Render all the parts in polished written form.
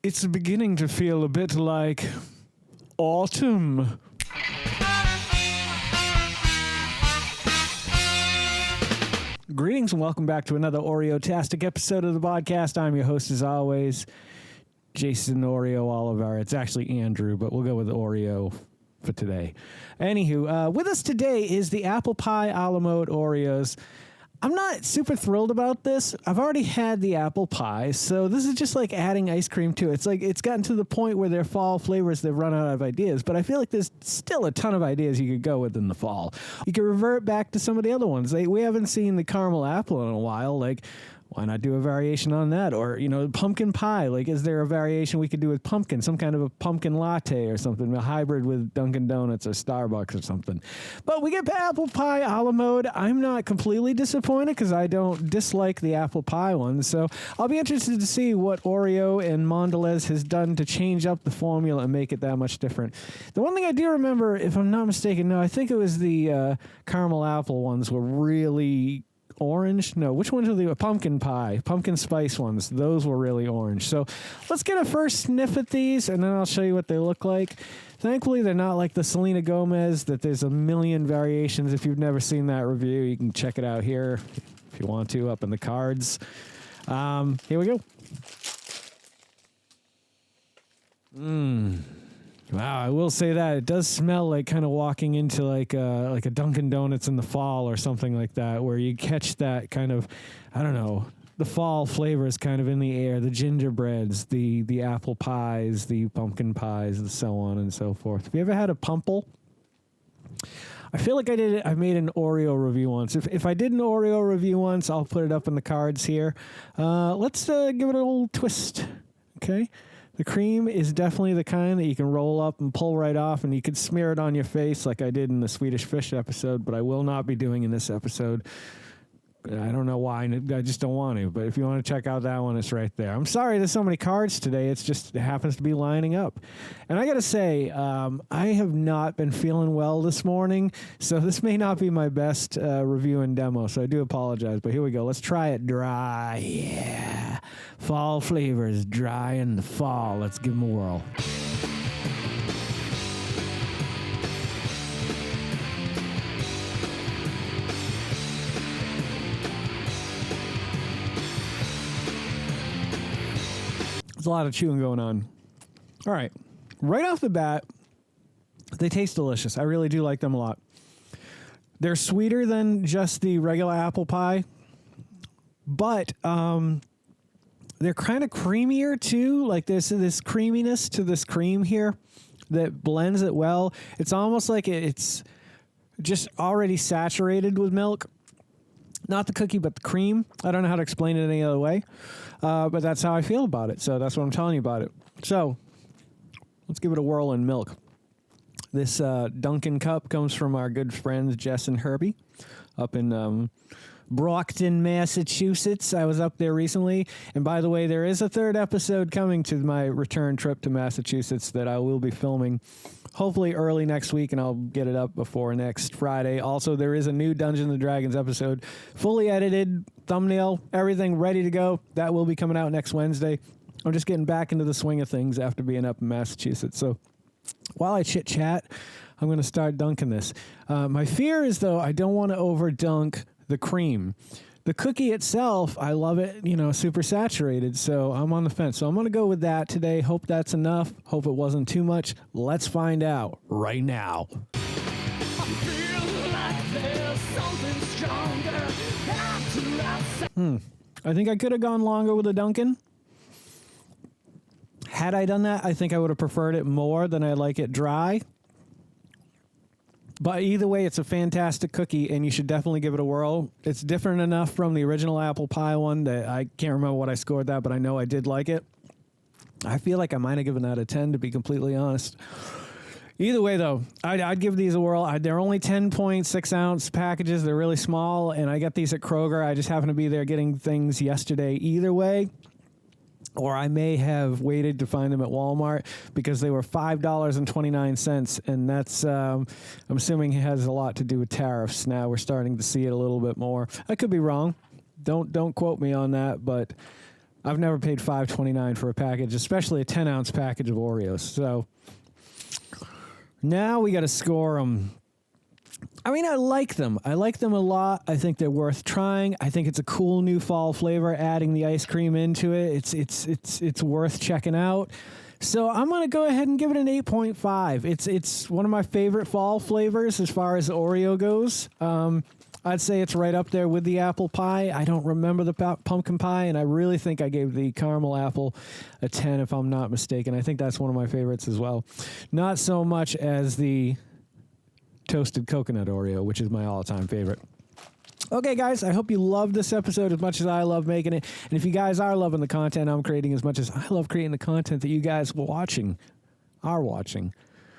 It's beginning to feel a bit like autumn. Greetings and welcome back to another Oreo-tastic episode of the podcast. I'm your host, as always, Jason Oreo Oliver. It's actually Andrew, but we'll go with Oreo for today. Anywho, with us today is the apple pie a la mode Oreos. I'm not super thrilled about this. I've already had the apple pie, so this is just like adding ice cream to it. It's like it's gotten to the point where their fall flavors, they've run out of ideas, but I feel like there's still a ton of ideas you could go with in the fall. You could revert back to some of the other ones. We haven't seen the caramel apple in a while. Like, why not do a variation on that? Or, pumpkin pie. Like, is there a variation we could do with pumpkin? Some kind of a pumpkin latte or something, a hybrid with Dunkin' Donuts or Starbucks or something. But we get apple pie a la mode. I'm not completely disappointed because I don't dislike the apple pie one. So I'll be interested to see what Oreo and Mondelez has done to change up the formula and make it that much different. The one thing I do remember, if I'm not mistaken, I think it was the caramel apple ones were really orange. No, which ones are the pumpkin pie, pumpkin spice ones? Those were really orange. So let's get a first sniff at these, and then I'll show you what they look like. Thankfully, they're not like the Selena Gomez that there's a million variations. If you've never seen that review, you can check it out here if you want to, up in the cards. Here we go. Wow, I will say that it does smell like kind of walking into like a Dunkin' Donuts in the fall or something like that, where you catch that kind of, I don't know, the fall flavors kind of in the air, the gingerbreads, the apple pies, the pumpkin pies, and so on and so forth. Have you ever had a Pumple? I feel like I made an Oreo review once. If I did an Oreo review once, I'll put it up in the cards here. Let's give it a little twist, okay? The cream is definitely the kind that you can roll up and pull right off, and you could smear it on your face like I did in the Swedish Fish episode, but I will not be doing in this episode. I don't know why. I just don't want to, but if you want to check out that one, it's right there. I'm sorry there's so many cards today. It happens to be lining up. And I got to say, I have not been feeling well this morning, so this may not be my best review and demo, so I do apologize. But here we go. Let's try it dry. Yeah. Fall flavors, dry in the fall. Let's give them a whirl. A lot of chewing going on. All right. Right off the bat, they taste delicious. I really do like them a lot. They're sweeter than just the regular apple pie, but they're kind of creamier too. Like there's this creaminess to this cream here that blends it well. It's almost like it's just already saturated with milk. Not the cookie, but the cream. I don't know how to explain it any other way, but that's how I feel about it. So that's what I'm telling you about it. So let's give it a whirl in milk. This Dunkin' cup comes from our good friends Jess and Herbie up in Brockton, Massachusetts. I was up there recently. And by the way, there is a third episode coming to my return trip to Massachusetts that I will be filming hopefully early next week, and I'll get it up before next Friday. Also, there is a new Dungeons & Dragons episode, fully edited, thumbnail, everything ready to go. That will be coming out next Wednesday. I'm just getting back into the swing of things after being up in Massachusetts. So while I chit-chat, I'm going to start dunking this. My fear is, though, I don't want to overdunk the cream. The cookie itself, I love it, super saturated, so I'm on the fence. So I'm going to go with that today. Hope that's enough. Hope it wasn't too much. Let's find out right now. I think I could have gone longer with a Dunkin'. Had I done that, I think I would have preferred it more than I like it dry. But either way, it's a fantastic cookie, and you should definitely give it a whirl. It's different enough from the original apple pie one that I can't remember what I scored that, but I know I did like it. I feel like I might have given that a 10, to be completely honest. Either way, though, I'd give these a whirl. They're only 10.6 ounce packages. They're really small, and I got these at Kroger. I just happened to be there getting things yesterday. Either way, or I may have waited to find them at Walmart because they were $5.29, and that's I'm assuming it has a lot to do with tariffs. Now we're starting to see it a little bit more. I could be wrong. Don't quote me on that, but I've never paid $5.29 for a package, especially a 10-ounce package of Oreos. So now we got to score them. I mean, I like them. I like them a lot. I think they're worth trying. I think it's a cool new fall flavor. Adding the ice cream into it, it's worth checking out. So I'm going to go ahead and give it an 8.5. It's one of my favorite fall flavors as far as Oreo goes. I'd say it's right up there with the apple pie. I don't remember the pumpkin pie, and I really think I gave the caramel apple a 10 if I'm not mistaken. I think that's one of my favorites as well. Not so much as the toasted coconut Oreo, which is my all-time favorite. Okay, guys, I hope you loved this episode as much as I love making it. And if you guys are loving the content I'm creating as much as I love creating the content that you guys are watching,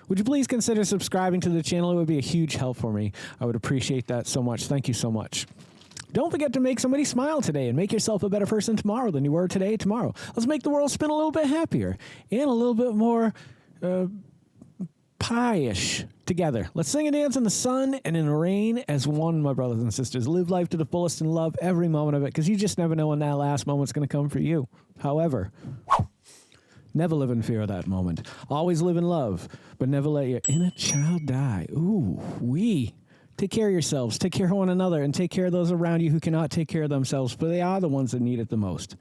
would you please consider subscribing to the channel? It would be a huge help for me. I would appreciate that so much. Thank you so much. Don't forget to make somebody smile today and make yourself a better person tomorrow than you were today tomorrow. Let's make the world spin a little bit happier and a little bit more pie-ish together. Let's sing and dance in the sun and in the rain as one, my brothers and sisters. Live life to the fullest and love every moment of it, because you just never know when that last moment's going to come for you. However, never live in fear of that moment. Always live in love, but never let your inner child die. Ooh, take care of yourselves, take care of one another, and take care of those around you who cannot take care of themselves, but they are the ones that need it the most.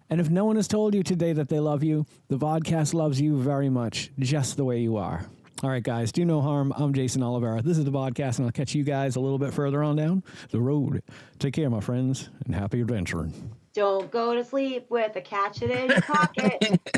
And if no one has told you today that they love you, the Vodkast loves you very much, just the way you are. All right, guys, do no harm. I'm Geycen Oliveira. This is the Vodkast, and I'll catch you guys a little bit further on down the road. Take care, my friends, and happy adventuring. Don't go to sleep with a catch it in your pocket.